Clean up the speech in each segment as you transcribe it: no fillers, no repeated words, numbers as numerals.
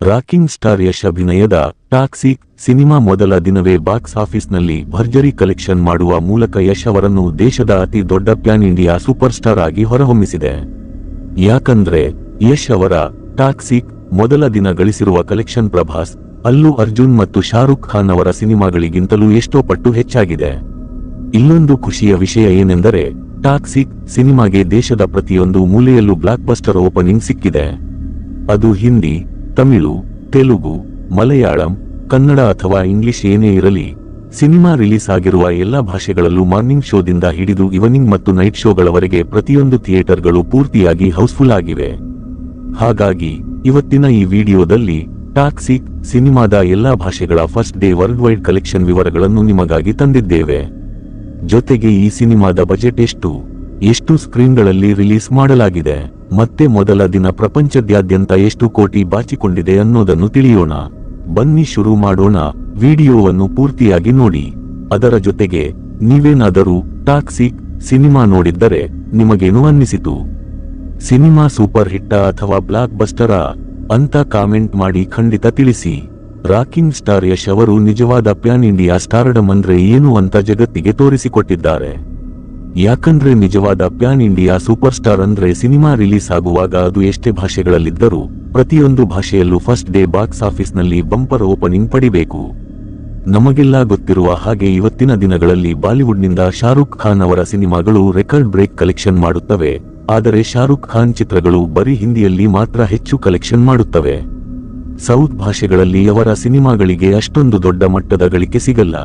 Rocking star Yash ಅಭಿನಯದ toxic cinema ಮೊದಲ ದಿನವೇ ಬಾಕ್ಸ್ ಆಫೀಸ್ನಲ್ಲಿ ಭರ್ಜರಿ ಕಲೆಕ್ಷನ್ ಮಾಡುವ ಮೂಲಕ ಯಶ್ ಅವರನ್ನು ದೇಶದ ಅತಿ ದೊಡ್ಡ ಪ್ಯಾನ್ ಇಂಡಿಯಾ ಸೂಪರ್ ಸ್ಟಾರ್ ಆಗಿ ಹೊರಹೊಮ್ಮಿಸಿದೆ. ಯಾಕಂದ್ರೆ ಯಶ್ ಅವರ ಟಾಕ್ಸಿಕ್ ಮೊದಲ ದಿನ ಗಳಿಸಿರುವ ಕಲೆಕ್ಷನ್ ಪ್ರಭಾಸ್, ಅಲ್ಲು ಅರ್ಜುನ್ ಮತ್ತು ಶಾರುಖ್ ಖಾನ್ ಅವರ ಸಿನಿಮಾಗಳಿಗಿಂತಲೂ ಎಷ್ಟೋ ಪಟ್ಟು ಹೆಚ್ಚಾಗಿದೆ. ಇಲ್ಲೊಂದು ಖುಷಿಯ ವಿಷಯ ಏನೆಂದರೆ ಟಾಕ್ಸಿಕ್ ಸಿನಿಮಾಗೆ ದೇಶದ ಪ್ರತಿಯೊಂದು ಮೂಲೆಯಲ್ಲೂ ಬ್ಲಾಕ್ ಬಸ್ಟರ್ ಓಪನಿಂಗ್ ಸಿಕ್ಕಿದೆ. ಅದು ಹಿಂದಿ, ತಮಿಳು, ತೆಲುಗು, ಮಲಯಾಳಂ, ಕನ್ನಡ ಅಥವಾ ಇಂಗ್ಲಿಷ್ ಏನೇ ಇರಲಿ, ಸಿನಿಮಾ ರಿಲೀಸ್ ಆಗಿರುವ ಎಲ್ಲಾ ಭಾಷೆಗಳಲ್ಲೂ ಮಾರ್ನಿಂಗ್ ಶೋದಿಂದ ಹಿಡಿದು ಈವ್ನಿಂಗ್ ಮತ್ತು ನೈಟ್ ಶೋಗಳವರೆಗೆ ಪ್ರತಿಯೊಂದು ಥಿಯೇಟರ್ಗಳು ಪೂರ್ತಿಯಾಗಿ ಹೌಸ್ಫುಲ್ ಆಗಿವೆ. ಹಾಗಾಗಿ ಇವತ್ತಿನ ಈ ವಿಡಿಯೋದಲ್ಲಿ ಟಾಕ್ಸಿಕ್ ಸಿನಿಮಾದ ಎಲ್ಲಾ ಭಾಷೆಗಳ first day world wide collection ವಿವರಗಳನ್ನು ನಿಮಗಾಗಿ ತಂದಿದ್ದೇವೆ. ಜೊತೆಗೆ ಈ ಸಿನಿಮಾದ ಬಜೆಟ್ ಎಷ್ಟು ಸ್ಕ್ರೀನ್ಗಳಲ್ಲಿ ರಿಲೀಸ್ ಮಾಡಲಾಗಿದೆ, ಮತ್ತೆ ಮೊದಲ ದಿನ ಪ್ರಪಂಚದಾದ್ಯಂತ ಎಷ್ಟು ಕೋಟಿ ಬಾಚಿಕೊಂಡಿದೆ ಅನ್ನೋದನ್ನು ತಿಳಿಯೋಣ. ಬನ್ನಿ ಶುರು ಮಾಡೋಣ. ವಿಡಿಯೋವನ್ನು ಪೂರ್ತಿಯಾಗಿ ನೋಡಿ. ಅದರ ಜೊತೆಗೆ ನೀವೇನಾದರೂ ಟಾಕ್ಸಿಕ್ ಸಿನಿಮಾ ನೋಡಿದ್ದರೆ ನಿಮಗೇನು ಅನ್ನಿಸಿತು? ಸಿನಿಮಾ ಸೂಪರ್ ಹಿಟ್ಟಾ ಅಥವಾ ಬ್ಲಾಕ್ ಬಸ್ಟರಾ ಅಂತ ಕಾಮೆಂಟ್ ಮಾಡಿ ಖಂಡಿತ ತಿಳಿಸಿ. ರಾಕಿಂಗ್ ಸ್ಟಾರ್ ಯಶ್ ಅವರು ನಿಜವಾದ ಪ್ಯಾನ್ ಇಂಡಿಯಾ ಸ್ಟಾರ್ಡಮ್ ಅಂದ್ರೆ ಏನು ಅಂತ ಜಗತ್ತಿಗೆ ತೋರಿಸಿಕೊಟ್ಟಿದ್ದಾರೆ. ಯಾಕಂದ್ರೆ ನಿಜವಾದ ಪ್ಯಾನ್ ಇಂಡಿಯಾ ಸೂಪರ್ ಸ್ಟಾರ್ ಅಂದ್ರೆ ಸಿನಿಮಾ ರಿಲೀಸ್ ಆಗುವಾಗ ಅದು ಎಷ್ಟೇ ಭಾಷೆಗಳಲ್ಲಿದ್ದರೂ ಪ್ರತಿಯೊಂದು ಭಾಷೆಯಲ್ಲೂ ಫಸ್ಟ್ ಡೇ ಬಾಕ್ಸ್ ಆಫೀಸ್ನಲ್ಲಿ ಬಂಪರ್ ಓಪನಿಂಗ್ ಪಡಿಬೇಕು. ನಮಗೆಲ್ಲ ಗೊತ್ತಿರುವ ಹಾಗೆ ಇವತ್ತಿನ ದಿನಗಳಲ್ಲಿ ಬಾಲಿವುಡ್ನಿಂದ ಶಾರುಖ್ ಖಾನ್ ಅವರ ಸಿನಿಮಾಗಳು ರೆಕಾರ್ಡ್ ಬ್ರೇಕ್ ಕಲೆಕ್ಷನ್ ಮಾಡುತ್ತವೆ. ಆದರೆ ಶಾರುಖ್ ಖಾನ್ ಚಿತ್ರಗಳು ಬರೀ ಹಿಂದಿಯಲ್ಲಿ ಮಾತ್ರ ಹೆಚ್ಚು ಕಲೆಕ್ಷನ್ ಮಾಡುತ್ತವೆ. ಸೌತ್ ಭಾಷೆಗಳಲ್ಲಿ ಅವರ ಸಿನಿಮಾಗಳಿಗೆ ಅಷ್ಟೊಂದು ದೊಡ್ಡ ಮಟ್ಟದ ಗಳಿಕೆ ಸಿಗಲ್ಲ.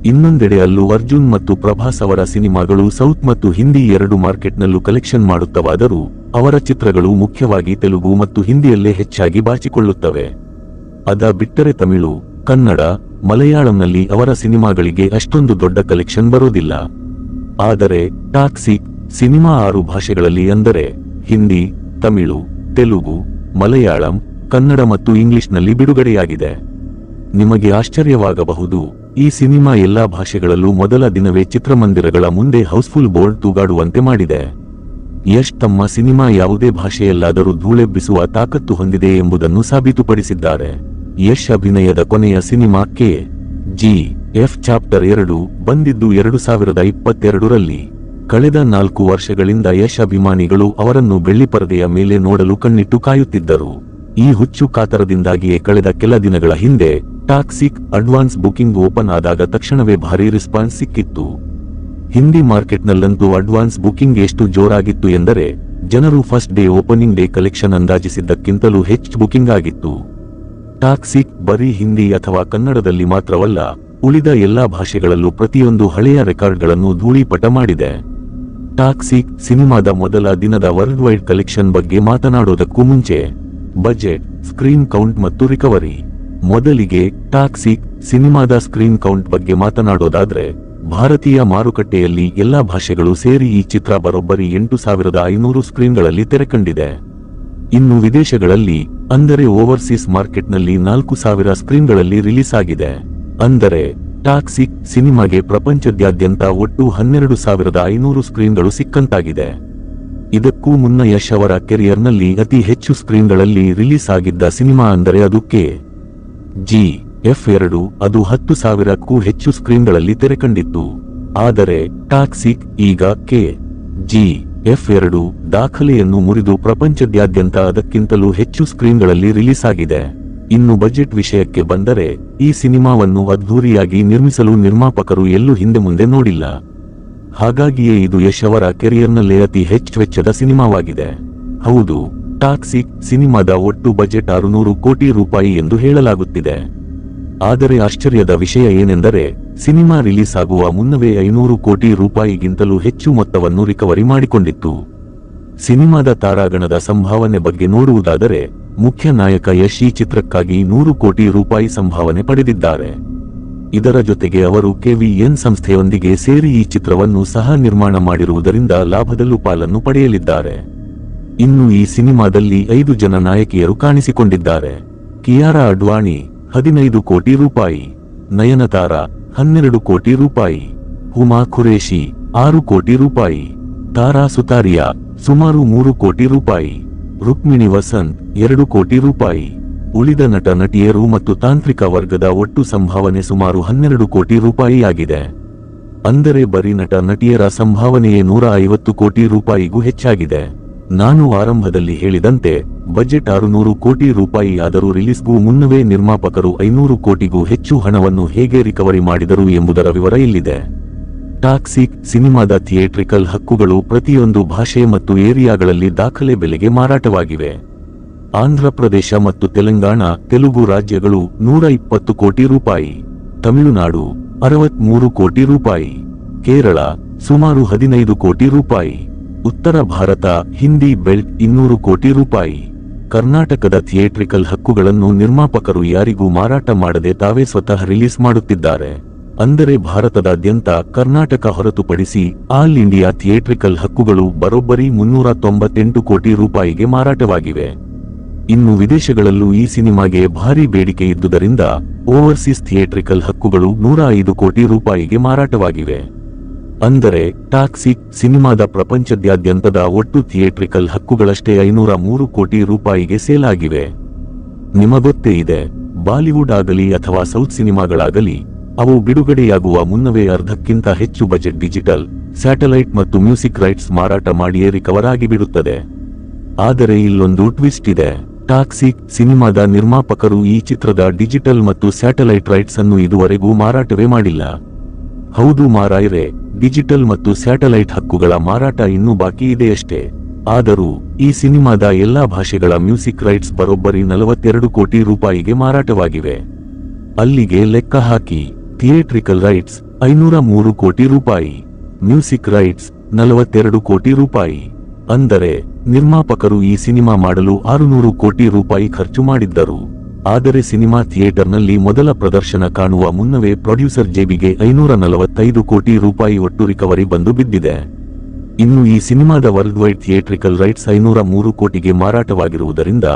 ಇನ್ನೊಂದೆಡೆ ಅಲ್ಲು ಅರ್ಜುನ್ ಮತ್ತು ಪ್ರಭಾಸ್ ಅವರ ಸಿನಿಮಾಗಳು ಸೌತ್ ಮತ್ತು ಹಿಂದಿ ಎರಡು ಮಾರ್ಕೆಟ್ನಲ್ಲೂ ಕಲೆಕ್ಷನ್ ಮಾಡುತ್ತವಾದರೂ ಅವರ ಚಿತ್ರಗಳು ಮುಖ್ಯವಾಗಿ ತೆಲುಗು ಮತ್ತು ಹಿಂದಿಯಲ್ಲೇ ಹೆಚ್ಚಾಗಿ ಬಾಚಿಕೊಳ್ಳುತ್ತವೆ. ಅದ ಬಿಟ್ಟರೆ ತಮಿಳು, ಕನ್ನಡ, ಮಲಯಾಳಂನಲ್ಲಿ ಅವರ ಸಿನಿಮಾಗಳಿಗೆ ಅಷ್ಟೊಂದು ದೊಡ್ಡ ಕಲೆಕ್ಷನ್ ಬರೋದಿಲ್ಲ. ಆದರೆ ಟಾಕ್ಸಿಕ್ ಸಿನಿಮಾ 6 ಭಾಷೆಗಳಲ್ಲಿ ಅಂದರೆ ಹಿಂದಿ, ತಮಿಳು, ತೆಲುಗು, ಮಲಯಾಳಂ, ಕನ್ನಡ ಮತ್ತು ಇಂಗ್ಲಿಷ್ನಲ್ಲಿ ಬಿಡುಗಡೆಯಾಗಿದೆ. ನಿಮಗೆ ಆಶ್ಚರ್ಯವಾಗಬಹುದು, ಈ ಸಿನಿಮಾ ಎಲ್ಲಾ ಭಾಷೆಗಳಲ್ಲೂ ಮೊದಲ ದಿನವೇ ಚಿತ್ರಮಂದಿರಗಳ ಮುಂದೆ ಹೌಸ್ಫುಲ್ ಬೋರ್ಡ್ ತೂಗಾಡುವಂತೆ ಮಾಡಿದೆ. ಯಶ್ ತಮ್ಮ ಸಿನಿಮಾ ಯಾವುದೇ ಭಾಷೆಯಲ್ಲಾದರೂ ಧೂಳೆಬ್ಬಿಸುವ ತಾಕತ್ತು ಹೊಂದಿದೆ ಎಂಬುದನ್ನು ಸಾಬೀತುಪಡಿಸಿದ್ದಾರೆ. ಯಶ್ ಅಭಿನಯದ ಕೊನೆಯ ಸಿನಿಮಾ KGF ಚಾಪ್ಟರ್ 2 ಬಂದಿದ್ದು 2022ರಲ್ಲಿ. ಕಳೆದ 4 ವರ್ಷಗಳಿಂದ ಯಶ್ ಅಭಿಮಾನಿಗಳು ಅವರನ್ನು ಬೆಳ್ಳಿಪರದೆಯ ಮೇಲೆ ನೋಡಲು ಕಣ್ಣಿಟ್ಟು ಕಾಯುತ್ತಿದ್ದರು. ಈ ಹುಚ್ಚು ಕಾತರದಿಂದಾಗಿಯೇ ಕಳೆದ ಕೆಲ ದಿನಗಳ ಹಿಂದೆ ಟಾಕ್ಸಿಕ್ ಅಡ್ವಾನ್ಸ್ ಬುಕಿಂಗ್ ಓಪನ್ ಆದಾಗ ತಕ್ಷಣವೇ ಭಾರೀ ರೆಸ್ಪಾನ್ಸ್ ಸಿಕ್ಕಿತ್ತು. ಹಿಂದಿ ಮಾರ್ಕೆಟ್ನಲ್ಲಂತೂ ಅಡ್ವಾನ್ಸ್ ಬುಕಿಂಗ್ ಎಷ್ಟು ಜೋರಾಗಿತ್ತು ಎಂದರೆ ಜನರು first day opening day collection ಅಂದಾಜಿಸಿದ್ದಕ್ಕಿಂತಲೂ ಹೆಚ್ಚು ಬುಕಿಂಗ್ ಆಗಿತ್ತು. ಟಾಕ್ಸಿಕ್ ಬರೀ ಹಿಂದಿ ಅಥವಾ ಕನ್ನಡದಲ್ಲಿ ಮಾತ್ರವಲ್ಲ, ಉಳಿದ ಎಲ್ಲಾ ಭಾಷೆಗಳಲ್ಲೂ ಪ್ರತಿಯೊಂದು ಹಳೆಯ ರೆಕಾರ್ಡ್ಗಳನ್ನು ಧೂಳೀಪಟ ಮಾಡಿದೆ. ಟಾಕ್ಸಿಕ್ ಸಿನಿಮಾದ ಮೊದಲ ದಿನದ ವರ್ಲ್ಡ್ ವೈಡ್ ಕಲೆಕ್ಷನ್ ಬಗ್ಗೆ ಮಾತನಾಡೋದಕ್ಕೂ ಮುಂಚೆ ಬಜೆಟ್, ಸ್ಕ್ರೀನ್ ಕೌಂಟ್ ಮತ್ತು ರಿಕವರಿ. ಮೊದಲಿಗೆ ಟಾಕ್ಸಿಕ್ ಸಿನಿಮಾದ ಸ್ಕ್ರೀನ್ ಕೌಂಟ್ ಬಗ್ಗೆ ಮಾತನಾಡೋದಾದ್ರೆ, ಭಾರತೀಯ ಮಾರುಕಟ್ಟೆಯಲ್ಲಿ ಎಲ್ಲಾ ಭಾಷೆಗಳು ಸೇರಿ ಈ ಚಿತ್ರ ಬರೋಬ್ಬರಿ 8,500 ಸ್ಕ್ರೀನ್ಗಳಲ್ಲಿ ತೆರೆಕಂಡಿದೆ. ಇನ್ನು ವಿದೇಶಗಳಲ್ಲಿ ಅಂದರೆ ಓವರ್ಸೀಸ್ ಮಾರ್ಕೆಟ್ನಲ್ಲಿ 4,000 ಸ್ಕ್ರೀನ್ಗಳಲ್ಲಿ ರಿಲೀಸ್ ಆಗಿದೆ. ಅಂದರೆ ಟಾಕ್ಸಿಕ್ ಸಿನಿಮಾಗೆ ಪ್ರಪಂಚದಾದ್ಯಂತ ಒಟ್ಟು 12,500 ಸ್ಕ್ರೀನ್ಗಳು ಸಿಕ್ಕಂತಾಗಿದೆ. ಇದಕ್ಕೂ ಮುನ್ನ ಯಶ್ ಅವರ ಕೆರಿಯರ್ನಲ್ಲಿ ಅತಿ ಹೆಚ್ಚು ಸ್ಕ್ರೀನ್ಗಳಲ್ಲಿ ರಿಲೀಸ್ ಆಗಿದ್ದ ಸಿನಿಮಾ ಅಂದರೆ ಅದು KGF 2. ಅದು 10,000ಕ್ಕೂ ಹೆಚ್ಚು ಸ್ಕ್ರೀನ್ಗಳಲ್ಲಿ ತೆರೆಕಂಡಿತ್ತು. ಆದರೆ ಟಾಕ್ಸಿಕ್ ಈಗ KGF 2 ದಾಖಲೆಯನ್ನು ಮುರಿದು ಪ್ರಪಂಚದಾದ್ಯಂತ ಅದಕ್ಕಿಂತಲೂ ಹೆಚ್ಚು ಸ್ಕ್ರೀನ್ಗಳಲ್ಲಿ ರಿಲೀಸ್ ಆಗಿದೆ. ಇನ್ನು ಬಜೆಟ್ ವಿಷಯಕ್ಕೆ ಬಂದರೆ ಈ ಸಿನಿಮಾವನ್ನು ಅದ್ಧೂರಿಯಾಗಿ ನಿರ್ಮಿಸಲು ನಿರ್ಮಾಪಕರು ಎಲ್ಲೂ ಹಿಂದೆ ಮುಂದೆ ನೋಡಿಲ್ಲ. ಹಾಗಾಗಿಯೇ ಇದು ಯಶ್ ಅವರ ಕೆರಿಯರ್ನಲ್ಲೇ ಅತಿ ಹೆಚ್ಚು ವೆಚ್ಚದ ಸಿನಿಮಾವಾಗಿದೆ. ಹೌದು, ಟಾಕ್ಸಿಕ್ ಸಿನಿಮಾದ ಒಟ್ಟು ಬಜೆಟ್ 600 ಕೋಟಿ ರೂಪಾಯಿ ಎಂದು ಹೇಳಲಾಗುತ್ತಿದೆ. ಆದರೆ ಆಶ್ಚರ್ಯದ ವಿಷಯ ಏನೆಂದರೆ ಸಿನಿಮಾ ರಿಲೀಸ್ ಆಗುವ ಮುನ್ನವೇ 500 ಕೋಟಿ ರೂಪಾಯಿಗಿಂತಲೂ ಹೆಚ್ಚು ಮೊತ್ತವನ್ನು ರಿಕವರಿ ಮಾಡಿಕೊಂಡಿತ್ತು. ಸಿನಿಮಾದ ತಾರಾಗಣದ ಸಂಭಾವನೆ ಬಗ್ಗೆ ನೋಡುವುದಾದರೆ ಮುಖ್ಯ ನಾಯಕ ಯಶ್ ಈ ಚಿತ್ರಕ್ಕಾಗಿ 100 ಕೋಟಿ ರೂಪಾಯಿ ಸಂಭಾವನೆ ಪಡೆದಿದ್ದಾರೆ. ಇದರ ಜೊತೆಗೆ ಅವರು KVN ಸಂಸ್ಥೆಯೊಂದಿಗೆ ಸೇರಿ ಈ ಚಿತ್ರವನ್ನು ಸಹ ನಿರ್ಮಾಣ ಮಾಡಿರುವುದರಿಂದ ಲಾಭದಲ್ಲೂ ಪಾಲನ್ನು ಪಡೆಯಲಿದ್ದಾರೆ. ಇನ್ನು ಈ ಸಿನಿಮಾದಲ್ಲಿ 5 ಜನ ನಾಯಕಿಯರು ಕಾಣಿಸಿಕೊಂಡಿದ್ದಾರೆ. ಕಿಯಾರಾ ಅಡ್ವಾಣಿ 15 ಕೋಟಿ ರೂಪಾಯಿ, ನಯನತಾರಾ 12 ಕೋಟಿ ರೂಪಾಯಿ, ಹುಮಾ ಖುರೇಶಿ 6 ಕೋಟಿ ರೂಪಾಯಿ, ತಾರಾ ಸುತಾರಿಯಾ ಸುಮಾರು 3 ಕೋಟಿ ರೂಪಾಯಿ, ರುಕ್ಮಿಣಿ ವಸಂತ್ 2 ಕೋಟಿ ರೂಪಾಯಿ, ಉಳಿದ ನಟ ನಟಿಯರು ಮತ್ತು ತಾಂತ್ರಿಕ ವರ್ಗದ ಒಟ್ಟು ಸಂಭಾವನೆ ಸುಮಾರು 12 ಕೋಟಿ ರೂಪಾಯಿ ಆಗಿದೆ. ಅಂದರೆ ಬರೀ ನಟ ನಟಿಯರ ಸಂಭಾವನೆಯೇ 150 ಕೋಟಿ ರೂಪಾಯಿಗೂ ಹೆಚ್ಚಾಗಿದೆ. ನಾನು ಆರಂಭದಲ್ಲಿ ಹೇಳಿದಂತೆ ಬಜೆಟ್ 600 ಕೋಟಿ ರೂಪಾಯಿ ಆದರೂ ರಿಲೀಸ್ಗೂ ಮುನ್ನವೇ ನಿರ್ಮಾಪಕರು 500 ಕೋಟಿಗೂ ಹೆಚ್ಚು ಹಣವನ್ನು ಹೇಗೆ ರಿಕವರಿ ಮಾಡಿದರು ಎಂಬುದರ ವಿವರ ಇಲ್ಲಿದೆ. ಟಾಕ್ಸಿಕ್ ಸಿನಿಮಾದ ಥಿಯೇಟ್ರಿಕಲ್ ಹಕ್ಕುಗಳು ಪ್ರತಿಯೊಂದು ಭಾಷೆ ಮತ್ತು ಏರಿಯಾಗಳಲ್ಲಿ ದಾಖಲೆ ಬೆಲೆಗೆ ಮಾರಾಟವಾಗಿವೆ. ಆಂಧ್ರಪ್ರದೇಶ ಮತ್ತು ತೆಲುಗು ರಾಜ್ಯಗಳು 120 ಕೋಟಿ ರೂಪಾಯಿ, ತಮಿಳುನಾಡು 63 ಕೋಟಿ ರೂಪಾಯಿ, ಕೇರಳ ಸುಮಾರು 15 ಕೋಟಿ ರೂಪಾಯಿ, ಉತ್ತರ ಭಾರತ ಹಿಂದಿ ಬೆಲ್ಟ್ 200 ಕೋಟಿ ರೂಪಾಯಿ. ಕರ್ನಾಟಕದ ಥಿಯೇಟ್ರಿಕಲ್ ಹಕ್ಕುಗಳನ್ನು ನಿರ್ಮಾಪಕರು ಯಾರಿಗೂ ಮಾರಾಟ ಮಾಡದೆ ತಾವೇ ಸ್ವತಃ ರಿಲೀಸ್ ಮಾಡುತ್ತಿದ್ದಾರೆ. ಅಂದರೆ ಭಾರತದಾದ್ಯಂತ ಕರ್ನಾಟಕ ಹೊರತುಪಡಿಸಿ ಆಲ್ ಇಂಡಿಯಾ ಥಿಯೇಟ್ರಿಕಲ್ ಹಕ್ಕುಗಳು ಬರೋಬ್ಬರಿ 398 ಕೋಟಿ ರೂಪಾಯಿಗೆ ಮಾರಾಟವಾಗಿವೆ. ಇನ್ನು ವಿದೇಶಗಳಲ್ಲೂ ಈ ಸಿನಿಮಾಗೆ ಭಾರೀ ಬೇಡಿಕೆ ಇದ್ದುದರಿಂದ ಓವರ್ಸೀಸ್ ಥಿಯೇಟ್ರಿಕಲ್ ಹಕ್ಕುಗಳು 105 ಕೋಟಿ ರೂಪಾಯಿಗೆ ಮಾರಾಟವಾಗಿವೆ. ಅಂದರೆ ಟಾಕ್ಸಿಕ್ ಸಿನಿಮಾದ ಪ್ರಪಂಚದಾದ್ಯಂತದ ಒಟ್ಟು ಥಿಯೇಟ್ರಿಕಲ್ ಹಕ್ಕುಗಳಷ್ಟೇ 503 ಕೋಟಿ ರೂಪಾಯಿಗೆ ಸೇಲ್ ಆಗಿವೆ. ನಿಮಗೊತ್ತೇ ಇದೆ, ಬಾಲಿವುಡ್ ಆಗಲಿ ಅಥವಾ ಸೌತ್ ಸಿನಿಮಾಗಳಾಗಲಿ ಅವು ಬಿಡುಗಡೆಯಾಗುವ ಮುನ್ನವೇ ಅರ್ಧಕ್ಕಿಂತ ಹೆಚ್ಚು ಬಜೆಟ್ ಡಿಜಿಟಲ್, ಸ್ಯಾಟಲೈಟ್ ಮತ್ತು ಮ್ಯೂಸಿಕ್ ರೈಟ್ಸ್ ಮಾರಾಟ ಮಾಡಿಯೇ ರಿಕವರ್ ಆಗಿಬಿಡುತ್ತದೆ. ಆದರೆ ಇಲ್ಲೊಂದು ಟ್ವಿಸ್ಟ್ ಇದೆ. ಟಾಕ್ಸಿಕ್ ಸಿನಿಮಾದ ನಿರ್ಮಾಪಕರು ಈ ಚಿತ್ರದ ಡಿಜಿಟಲ್ ಮತ್ತು ಸ್ಯಾಟಲೈಟ್ ರೈಟ್ಸ್ ಅನ್ನು ಇದುವರೆಗೂ ಮಾರಾಟವೇ ಮಾಡಿಲ್ಲ. ಹೌದು ಮಾರಾಯ್ರೆ, ಡಿಜಿಟಲ್ ಮತ್ತು ಸ್ಯಾಟಲೈಟ್ ಹಕ್ಕುಗಳ ಮಾರಾಟ ಇನ್ನೂ ಬಾಕಿ ಇದೆಯಷ್ಟೇ. ಆದರೂ ಈ ಸಿನಿಮಾದ ಎಲ್ಲಾ ಭಾಷೆಗಳ ಮ್ಯೂಸಿಕ್ ರೈಟ್ಸ್ ಬರೋಬ್ಬರಿ 42 ಕೋಟಿ ರೂಪಾಯಿಗೆ ಮಾರಾಟವಾಗಿವೆ. ಅಲ್ಲಿಗೆ ಲೆಕ್ಕ ಹಾಕಿ, ಥಿಯೇಟ್ರಿಕಲ್ ರೈಟ್ಸ್ 503 ಕೋಟಿ ರೂಪಾಯಿ, ಮ್ಯೂಸಿಕ್ ರೈಟ್ಸ್ 42 ಕೋಟಿ ರೂಪಾಯಿ. ಅಂದರೆ ನಿರ್ಮಾಪಕರು ಈ ಸಿನಿಮಾ ಮಾಡಲು 600 ಕೋಟಿ ರೂಪಾಯಿ ಖರ್ಚು ಮಾಡಿದ್ದರು. ಆದರೆ ಸಿನಿಮಾ ಥಿಯೇಟರ್ನಲ್ಲಿ ಮೊದಲ ಪ್ರದರ್ಶನ ಕಾಣುವ ಮುನ್ನವೇ ಪ್ರೊಡ್ಯೂಸರ್ ಜೇಬಿಗೆ 545 ಕೋಟಿ ರೂಪಾಯಿ ಒಟ್ಟು ರಿಕವರಿ ಬಂದು ಬಿದ್ದಿದೆ. ಇನ್ನು ಈ ಸಿನಿಮಾದ ವರ್ಲ್ಡ್ ವೈಡ್ ಥಿಯೇಟ್ರಿಕಲ್ ರೈಟ್ಸ್ 503 ಕೋಟಿಗೆ ಮಾರಾಟವಾಗಿರುವುದರಿಂದ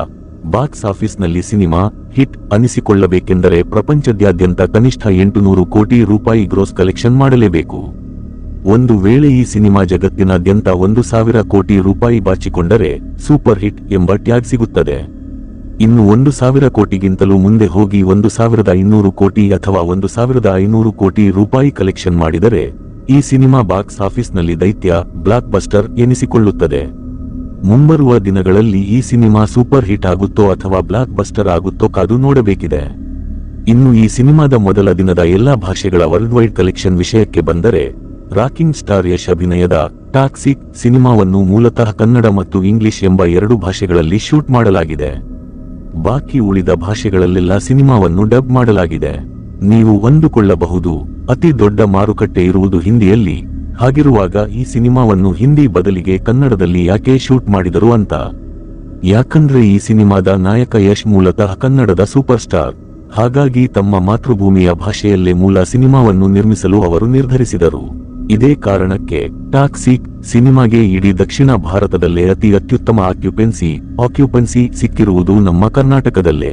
ಬಾಕ್ಸ್ ಆಫೀಸ್ನಲ್ಲಿ ಸಿನಿಮಾ ಹಿಟ್ ಅನಿಸಿಕೊಳ್ಳಬೇಕೆಂದರೆ ಪ್ರಪಂಚದಾದ್ಯಂತ ಕನಿಷ್ಠ 800 ಕೋಟಿ ರೂಪಾಯಿ ಗ್ರೋಸ್ ಕಲೆಕ್ಷನ್ ಮಾಡಲೇಬೇಕು. ಒಂದು ವೇಳೆ ಈ ಸಿನಿಮಾ ಜಗತ್ತಿನಾದ್ಯಂತ 1,000 ಕೋಟಿ ರೂಪಾಯಿ ಬಾಚಿಕೊಂಡರೆ ಸೂಪರ್ ಹಿಟ್ ಎಂಬ ಟ್ಯಾಗ್ ಸಿಗುತ್ತದೆ. ಇನ್ನು 1,000 ಕೋಟಿಗಿಂತಲೂ ಮುಂದೆ ಹೋಗಿ 1,200 ಕೋಟಿ ಅಥವಾ 1,500 ಕೋಟಿ ರೂಪಾಯಿ ಕಲೆಕ್ಷನ್ ಮಾಡಿದರೆ ಈ ಸಿನಿಮಾ ಬಾಕ್ಸ್ ಆಫೀಸ್ನಲ್ಲಿ ದೈತ್ಯ ಬ್ಲಾಕ್ ಬಸ್ಟರ್ ಎನಿಸಿಕೊಳ್ಳುತ್ತದೆ. ಮುಂಬರುವ ದಿನಗಳಲ್ಲಿ ಈ ಸಿನಿಮಾ ಸೂಪರ್ ಹಿಟ್ ಆಗುತ್ತೋ ಅಥವಾ ಬ್ಲಾಕ್ ಬಸ್ಟರ್ ಆಗುತ್ತೋ ಕಾದು ನೋಡಬೇಕಿದೆ. ಇನ್ನು ಈ ಸಿನಿಮಾದ ಮೊದಲ ದಿನದ ಎಲ್ಲಾ ಭಾಷೆಗಳ ವರ್ಲ್ಡ್ ವೈಡ್ ಕಲೆಕ್ಷನ್ ವಿಷಯಕ್ಕೆ ಬಂದರೆ, ರಾಕಿಂಗ್ ಸ್ಟಾರ್ ಯಶ್ ಅಭಿನಯದ ಟಾಕ್ಸಿಕ್ ಸಿನಿಮಾವನ್ನು ಮೂಲತಃ ಕನ್ನಡ ಮತ್ತು ಇಂಗ್ಲಿಷ್ ಎಂಬ 2 ಭಾಷೆಗಳಲ್ಲಿ ಶೂಟ್ ಮಾಡಲಾಗಿದೆ. ಬಾಕಿ ಉಳಿದ ಭಾಷೆಗಳಲ್ಲೆಲ್ಲ ಸಿನಿಮಾವನ್ನು ಡಬ್ ಮಾಡಲಾಗಿದೆ. ನೀವು ಅಂದುಕೊಳ್ಳಬಹುದು, ಅತಿ ದೊಡ್ಡ ಮಾರುಕಟ್ಟೆ ಇರುವುದು ಹಿಂದಿಯಲ್ಲಿ, ಹಾಗಿರುವಾಗ ಈ ಸಿನಿಮಾವನ್ನು ಹಿಂದಿ ಬದಲಿಗೆ ಕನ್ನಡದಲ್ಲಿ ಯಾಕೆ ಶೂಟ್ ಮಾಡಿದರು ಅಂತ. ಯಾಕಂದ್ರೆ ಈ ಸಿನಿಮಾದ ನಾಯಕ ಯಶ್ ಮೂಲತಃ ಕನ್ನಡದ ಸೂಪರ್ ಸ್ಟಾರ್. ಹಾಗಾಗಿ ತಮ್ಮ ಮಾತೃಭೂಮಿಯ ಭಾಷೆಯಲ್ಲೇ ಮೂಲ ಸಿನಿಮಾವನ್ನು ನಿರ್ಮಿಸಲು ಅವರು ನಿರ್ಧರಿಸಿದರು. ಇದೇ ಕಾರಣಕ್ಕೆ ಟಾಕ್ಸಿಕ್ ಸಿನಿಮಾಗೆ ಇಡೀ ದಕ್ಷಿಣ ಭಾರತದಲ್ಲೇ ಅತಿ ಅತ್ಯುತ್ತಮ ಆಕ್ಯುಪೆನ್ಸಿ ಸಿಕ್ಕಿರುವುದು ನಮ್ಮ ಕರ್ನಾಟಕದಲ್ಲೇ.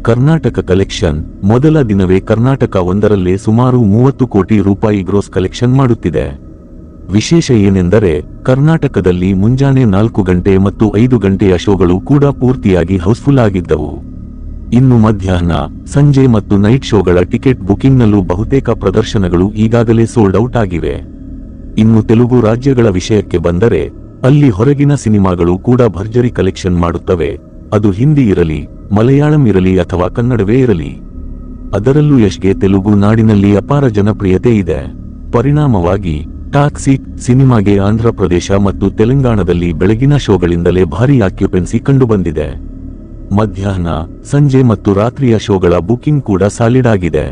ಕರ್ನಾಟಕ ಕಲೆಕ್ಷನ್ ಮೊದಲ ದಿನವೇ ಕರ್ನಾಟಕ ಒಂದರಲ್ಲೇ ಸುಮಾರು 30 ಕೋಟಿ ರೂಪಾಯಿ ಗ್ರೋಸ್ ಕಲೆಕ್ಷನ್ ಮಾಡುತ್ತಿದೆ. ವಿಶೇಷ ಏನೆಂದರೆ ಕರ್ನಾಟಕದಲ್ಲಿ ಮುಂಜಾನೆ 4 ಗಂಟೆ ಮತ್ತು 5 ಗಂಟೆಯ ಶೋಗಳು ಕೂಡ ಪೂರ್ತಿಯಾಗಿ ಹೌಸ್ಫುಲ್ ಆಗಿದ್ದವು. ಇನ್ನು ಮಧ್ಯಾಹ್ನ, ಸಂಜೆ ಮತ್ತು ನೈಟ್ ಶೋಗಳ ಟಿಕೆಟ್ ಬುಕಿಂಗ್ನಲ್ಲೂ ಬಹುತೇಕ ಪ್ರದರ್ಶನಗಳು ಈಗಾಗಲೇ ಸೋಲ್ಡ್ ಔಟ್ ಆಗಿವೆ. ಇನ್ನು ತೆಲುಗು ರಾಜ್ಯಗಳ ವಿಷಯಕ್ಕೆ ಬಂದರೆ ಅಲ್ಲಿ ಹೊರಗಿನ ಸಿನಿಮಾಗಳು ಕೂಡ ಭರ್ಜರಿ ಕಲೆಕ್ಷನ್ ಮಾಡುತ್ತವೆ. ಅದು ಹಿಂದಿ ಇರಲಿ, ಮಲಯಾಳಂ ಇರಲಿ ಅಥವಾ ಕನ್ನಡವೇ ಇರಲಿ. ಅದರಲ್ಲೂ ಯಶ್ಗೆ ತೆಲುಗು ನಾಡಿನಲ್ಲಿ ಅಪಾರ ಜನಪ್ರಿಯತೆ ಇದೆ. ಪರಿಣಾಮವಾಗಿ ಟಾಕ್ಸಿಕ್ ಸಿನಿಮಾಗೆ ಆಂಧ್ರಪ್ರದೇಶ ಮತ್ತು ತೆಲಂಗಾಣದಲ್ಲಿ ಬೆಳಗಿನ ಶೋಗಳಿಂದಲೇ ಭಾರೀ ಆಕ್ಯುಪೆನ್ಸಿ ಕಂಡುಬಂದಿದೆ. ಮಧ್ಯಾಹ್ನ, ಸಂಜೆ ಮತ್ತು ರಾತ್ರಿಯ ಶೋಗಳ ಬುಕಿಂಗ್ ಕೂಡ ಸಾಲಿಡ್ ಆಗಿದೆ.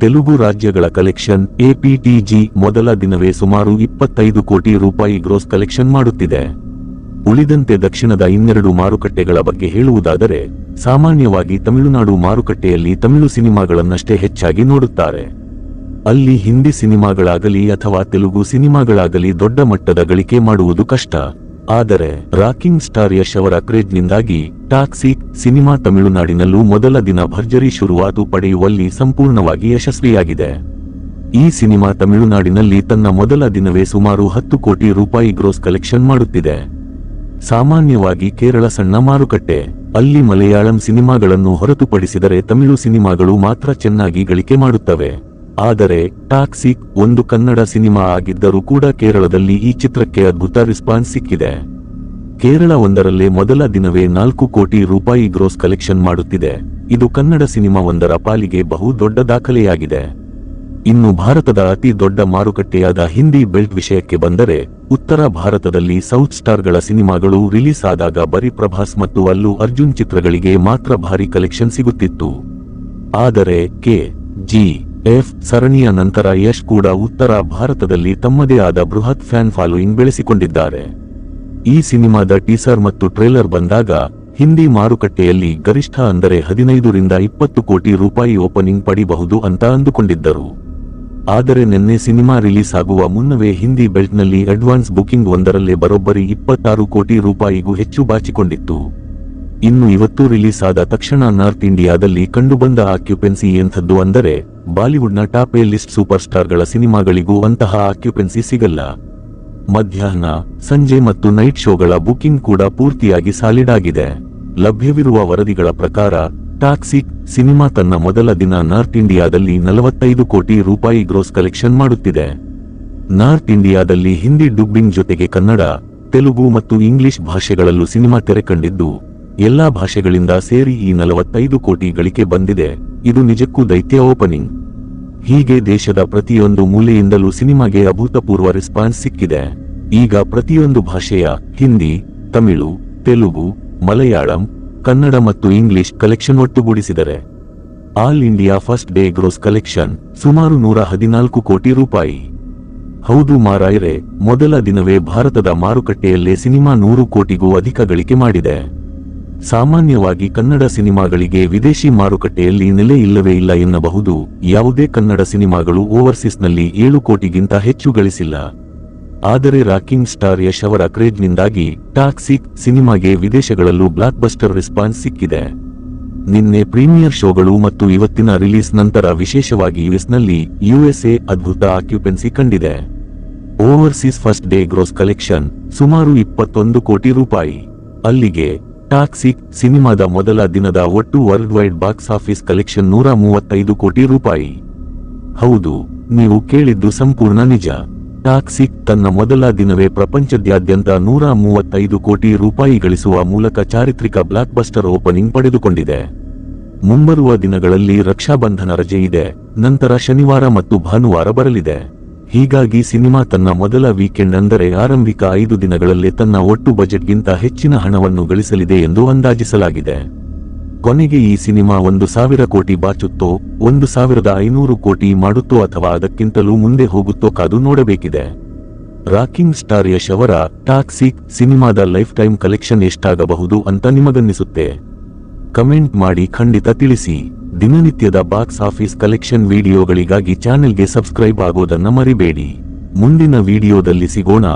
ತೆಲುಗು ರಾಜ್ಯಗಳ ಕಲೆಕ್ಷನ್ ಎಪಿಟಿಜಿ ಮೊದಲ ದಿನವೇ ಸುಮಾರು 25 ಕೋಟಿ ರೂಪಾಯಿ ಗ್ರೋಸ್ ಕಲೆಕ್ಷನ್ ಮಾಡುತ್ತಿದೆ. ಉಳಿದಂತೆ ದಕ್ಷಿಣದ 12 ಮಾರುಕಟ್ಟೆಗಳ ಬಗ್ಗೆ ಹೇಳುವುದಾದರೆ, ಸಾಮಾನ್ಯವಾಗಿ ತಮಿಳುನಾಡು ಮಾರುಕಟ್ಟೆಯಲ್ಲಿ ತಮಿಳು ಸಿನಿಮಾಗಳನ್ನಷ್ಟೇ ಹೆಚ್ಚಾಗಿ ನೋಡುತ್ತಾರೆ. ಅಲ್ಲಿ ಹಿಂದಿ ಸಿನಿಮಾಗಳಾಗಲಿ ಅಥವಾ ತೆಲುಗು ಸಿನಿಮಾಗಳಾಗಲಿ ದೊಡ್ಡ ಮಟ್ಟದ ಗಳಿಕೆ ಮಾಡುವುದು ಕಷ್ಟ. ಆದರೆ ರಾಕಿಂಗ್ ಸ್ಟಾರ್ ಯಶ್ ಅವರ ಕ್ರೇಜ್ನಿಂದಾಗಿ ಟಾಕ್ಸಿಕ್ ಸಿನಿಮಾ ತಮಿಳುನಾಡಿನಲ್ಲೂ ಮೊದಲ ದಿನ ಭರ್ಜರಿ ಶುರುವಾತು ಪಡೆಯುವಲ್ಲಿ ಸಂಪೂರ್ಣವಾಗಿ ಯಶಸ್ವಿಯಾಗಿದೆ. ಈ ಸಿನಿಮಾ ತಮಿಳುನಾಡಿನಲ್ಲಿ ತನ್ನ ಮೊದಲ ದಿನವೇ ಸುಮಾರು 10 ಕೋಟಿ ರೂಪಾಯಿ ಗ್ರೋಸ್ ಕಲೆಕ್ಷನ್ ಮಾಡುತ್ತಿದೆ. ಸಾಮಾನ್ಯವಾಗಿ ಕೇರಳ ಸಣ್ಣ ಮಾರುಕಟ್ಟೆ. ಅಲ್ಲಿ ಮಲಯಾಳಂ ಸಿನಿಮಾಗಳನ್ನು ಹೊರತುಪಡಿಸಿದರೆ ತಮಿಳು ಸಿನಿಮಾಗಳು ಮಾತ್ರ ಚೆನ್ನಾಗಿ ಗಳಿಕೆ ಮಾಡುತ್ತವೆ. ಆದರೆ ಟಾಕ್ಸಿಕ್ ಒಂದು ಕನ್ನಡ ಸಿನಿಮಾ ಆಗಿದ್ದರೂ ಕೂಡ ಕೇರಳದಲ್ಲಿ ಈ ಚಿತ್ರಕ್ಕೆ ಅದ್ಭುತ ರೆಸ್ಪಾನ್ಸ್ ಸಿಕ್ಕಿದೆ. ಕೇರಳ ಒಂದರಲ್ಲೇ ಮೊದಲ ದಿನವೇ 4 ಕೋಟಿ ರೂಪಾಯಿ ಗ್ರೋಸ್ ಕಲೆಕ್ಷನ್ ಮಾಡುತ್ತಿದೆ. ಇದು ಕನ್ನಡ ಸಿನಿಮಾ ಒಂದರ ಪಾಲಿಗೆ ಬಹು ದೊಡ್ಡ ದಾಖಲೆಯಾಗಿದೆ. ಇನ್ನು ಭಾರತದ ಅತಿ ದೊಡ್ಡ ಮಾರುಕಟ್ಟೆಯಾದ ಹಿಂದಿ ಬೆಲ್ಟ್ ವಿಷಯಕ್ಕೆ ಬಂದರೆ, ಉತ್ತರ ಭಾರತದಲ್ಲಿ ಸೌತ್ ಸ್ಟಾರ್ಗಳ ಸಿನಿಮಾಗಳು ರಿಲೀಸ್ ಆದಾಗ ಬರೀ ಪ್ರಭಾಸ್ ಮತ್ತು ಅಲ್ಲು ಅರ್ಜುನ್ ಚಿತ್ರಗಳಿಗೆ ಮಾತ್ರ ಭಾರಿ ಕಲೆಕ್ಷನ್ ಸಿಗುತ್ತಿತ್ತು. ಆದರೆ KGF ಸರಣಿಯ ನಂತರ ಯಶ್ ಕೂಡ ಉತ್ತರ ಭಾರತದಲ್ಲಿ ತಮ್ಮದೇ ಆದ ಬೃಹತ್ ಫ್ಯಾನ್ ಫಾಲೋಯಿಂಗ್ ಬೆಳೆಸಿಕೊಂಡಿದ್ದಾರೆ. ಈ ಸಿನಿಮಾದ ಟೀಸರ್ ಮತ್ತು ಟ್ರೇಲರ್ ಬಂದಾಗ ಹಿಂದಿ ಮಾರುಕಟ್ಟೆಯಲ್ಲಿ ಗರಿಷ್ಠ ಅಂದರೆ 15 ರಿಂದ 20 ಕೋಟಿ ರೂಪಾಯಿ ಓಪನಿಂಗ್ ಪಡಿಬಹುದು ಅಂತ ಅಂದುಕೊಂಡಿದ್ದರು. ಆದರೆ ನಿನ್ನೆ ಸಿನಿಮಾ ರಿಲೀಸ್ ಆಗುವ ಮುನ್ನವೇ ಹಿಂದಿ ಬೆಲ್ಟ್ನಲ್ಲಿ ಅಡ್ವಾನ್ಸ್ ಬುಕಿಂಗ್ ಒಂದರಲ್ಲೇ ಬರೋಬ್ಬರಿ 26 ಕೋಟಿ ರೂಪಾಯಿಗೂ ಹೆಚ್ಚು ಬಾಚಿಕೊಂಡಿತ್ತು. ಇನ್ನು ಇವತ್ತು ರಿಲೀಸ್ ಆದ ತಕ್ಷಣ ನಾರ್ತ್ ಇಂಡಿಯಾದಲ್ಲಿ ಕಂಡುಬಂದ ಆಕ್ಯುಪೆನ್ಸಿ ಎಂಥದ್ದು ಅಂದರೆ, ಬಾಲಿವುಡ್ನ ಟಾಪ್ ಎ ಲಿಸ್ಟ್ ಸೂಪರ್ ಸ್ಟಾರ್ಗಳ ಸಿನಿಮಾಗಳಿಗೂ ಅಂತಹ ಆಕ್ಯುಪೆನ್ಸಿ ಸಿಗಲ್ಲ. ಮಧ್ಯಾಹ್ನ, ಸಂಜೆ ಮತ್ತು ನೈಟ್ ಶೋಗಳ ಬುಕಿಂಗ್ ಕೂಡ ಪೂರ್ತಿಯಾಗಿ ಸಾಲಿಡ್ ಆಗಿದೆ. ಲಭ್ಯವಿರುವ ವರದಿಗಳ ಪ್ರಕಾರ ಟಾಕ್ಸಿಕ್ ಸಿನಿಮಾ ತನ್ನ ಮೊದಲ ದಿನ ನಾರ್ತ್ ಇಂಡಿಯಾದಲ್ಲಿ 45 ಕೋಟಿ ರೂಪಾಯಿ ಗ್ರೋಸ್ ಕಲೆಕ್ಷನ್ ಮಾಡುತ್ತಿದೆ. ನಾರ್ತ್ ಇಂಡಿಯಾದಲ್ಲಿ ಹಿಂದಿ ಡುಬ್ಬಿಂಗ್ ಜೊತೆಗೆ ಕನ್ನಡ, ತೆಲುಗು ಮತ್ತು ಇಂಗ್ಲಿಷ್ ಭಾಷೆಗಳಲ್ಲೂ ಸಿನಿಮಾ ತೆರೆ ಕಂಡಿದ್ದು, ಎಲ್ಲಾ ಭಾಷೆಗಳಿಂದ ಸೇರಿ ಈ 45 ಕೋಟಿ ಗಳಿಕೆ ಬಂದಿದೆ. ಇದು ನಿಜಕ್ಕೂ ದೈತ್ಯ ಓಪನಿಂಗ್. ಹೀಗೆ ದೇಶದ ಪ್ರತಿಯೊಂದು ಮೂಲೆಯಿಂದಲೂ ಸಿನಿಮಾಗೆ ಅಭೂತಪೂರ್ವ ರೆಸ್ಪಾನ್ಸ್ ಸಿಕ್ಕಿದೆ. ಈಗ ಪ್ರತಿಯೊಂದು ಭಾಷೆಯ ಹಿಂದಿ, ತಮಿಳು, ತೆಲುಗು, ಮಲಯಾಳಂ, ಕನ್ನಡ ಮತ್ತು ಇಂಗ್ಲಿಷ್ ಕಲೆಕ್ಷನ್ ಒಟ್ಟುಗೂಡಿಸಿದರೆ all India first day gross collection ಸುಮಾರು 114 ಕೋಟಿ ರೂಪಾಯಿ. ಹೌದು ಮಾರಾಯರೆ, ಮೊದಲ ದಿನವೇ ಭಾರತದ ಮಾರುಕಟ್ಟೆಯಲ್ಲೇ ಸಿನಿಮಾ 100 ಕೋಟಿಗೂ ಅಧಿಕ ಗಳಿಕೆ ಮಾಡಿದೆ. ಸಾಮಾನ್ಯವಾಗಿ ಕನ್ನಡ ಸಿನಿಮಾಗಳಿಗೆ ವಿದೇಶಿ ಮಾರುಕಟ್ಟೆಯಲ್ಲಿ ನೆಲೆ ಇಲ್ಲವೇ ಇಲ್ಲ ಎನ್ನಬಹುದು. ಯಾವುದೇ ಕನ್ನಡ ಸಿನಿಮಾಗಳು ಓವರ್ಸೀಸ್ನಲ್ಲಿ 7 ಕೋಟಿಗಿಂತ ಹೆಚ್ಚು ಗಳಿಸಿಲ್ಲ. ಆದರೆ ರಾಕಿಂಗ್ ಸ್ಟಾರ್ ಯಶ್ ಅವರ ಕ್ರೇಜ್ನಿಂದಾಗಿ ಟಾಕ್ಸಿಕ್ ಸಿನಿಮಾಗೆ ವಿದೇಶಗಳಲ್ಲೂ ಬ್ಲಾಕ್ ಬಸ್ಟರ್ ರೆಸ್ಪಾನ್ಸ್ ಸಿಕ್ಕಿದೆ. ನಿನ್ನೆ ಪ್ರೀಮಿಯರ್ ಶೋಗಳು ಮತ್ತು ಇವತ್ತಿನ ರಿಲೀಸ್ ನಂತರ ವಿಶೇಷವಾಗಿ USA ಅದ್ಭುತ ಆಕ್ಯುಪೆನ್ಸಿ ಕಂಡಿದೆ. Overseas first day gross collection ಸುಮಾರು 21 ಕೋಟಿ ರೂಪಾಯಿ. ಅಲ್ಲಿಗೆ ಟಾಕ್ಸಿಕ್ ಸಿನಿಮಾದ ಮೊದಲ ದಿನದ ಒಟ್ಟು world wide box office collection 135 ಕೋಟಿ ರೂಪಾಯಿ. ಹೌದು, ನೀವು ಕೇಳಿದ್ದು ಸಂಪೂರ್ಣ ನಿಜ. ಟಾಕ್ಸಿಕ್ ತನ್ನ ಮೊದಲ ದಿನವೇ ಪ್ರಪಂಚದಾದ್ಯಂತ 135 ಕೋಟಿ ರೂಪಾಯಿ ಗಳಿಸುವ ಮೂಲಕ ಚಾರಿತ್ರಿಕ ಬ್ಲಾಕ್ ಬಸ್ಟರ್ ಓಪನಿಂಗ್ ಪಡೆದುಕೊಂಡಿದೆ. ಮುಂಬರುವ ದಿನಗಳಲ್ಲಿ ರಕ್ಷಾಬಂಧನ ರಜೆ ಇದೆ. ನಂತರ ಶನಿವಾರ ಮತ್ತು ಭಾನುವಾರ ಬರಲಿದೆ. ಹೀಗಾಗಿ ಸಿನಿಮಾ ತನ್ನ ಮೊದಲ ವೀಕೆಂಡ್ ಅಂದರೆ ಆರಂಭಿಕ 5 ದಿನಗಳಲ್ಲೇ ತನ್ನ ಒಟ್ಟು ಬಜೆಟ್ಗಿಂತ ಹೆಚ್ಚಿನ ಹಣವನ್ನು ಗಳಿಸಲಿದೆ ಎಂದು ಅಂದಾಜಿಸಲಾಗಿದೆ. ಕೊನೆಗೆ ಈ ಸಿನಿಮಾ 1,000 ಕೋಟಿ ಬಾಚುತ್ತೋ, 1,500 ಕೋಟಿ ಮಾಡುತ್ತೋ ಅಥವಾ ಅದಕ್ಕಿಂತಲೂ ಮುಂದೆ ಹೋಗುತ್ತೋ ಕಾದು ನೋಡಬೇಕಿದೆ. ರಾಕಿಂಗ್ ಸ್ಟಾರ್ ಯಶ್ ಅವರ ಟಾಕ್ಸಿಕ್ ಸಿನಿಮಾದ ಲೈಫ್ ಟೈಮ್ ಕಲೆಕ್ಷನ್ ಎಷ್ಟಾಗಬಹುದು ಅಂತ ನಿಮಗನ್ನಿಸುತ್ತೆ? ಕಮೆಂಟ್ ಮಾಡಿ ಖಂಡಿತ ತಿಳಿಸಿ. ದಿನನಿತ್ಯದ ಬಾಕ್ಸ್ ಆಫೀಸ್ ಕಲೆಕ್ಷನ್ ವಿಡಿಯೋಗಳಿಗಾಗಿ ಚಾನೆಲ್ಗೆ ಸಬ್ಸ್ಕ್ರೈಬ್ ಆಗೋದನ್ನ ಮರಿಬೇಡಿ. ಮುಂದಿನ ವಿಡಿಯೋದಲ್ಲಿ ಸಿಗೋಣ.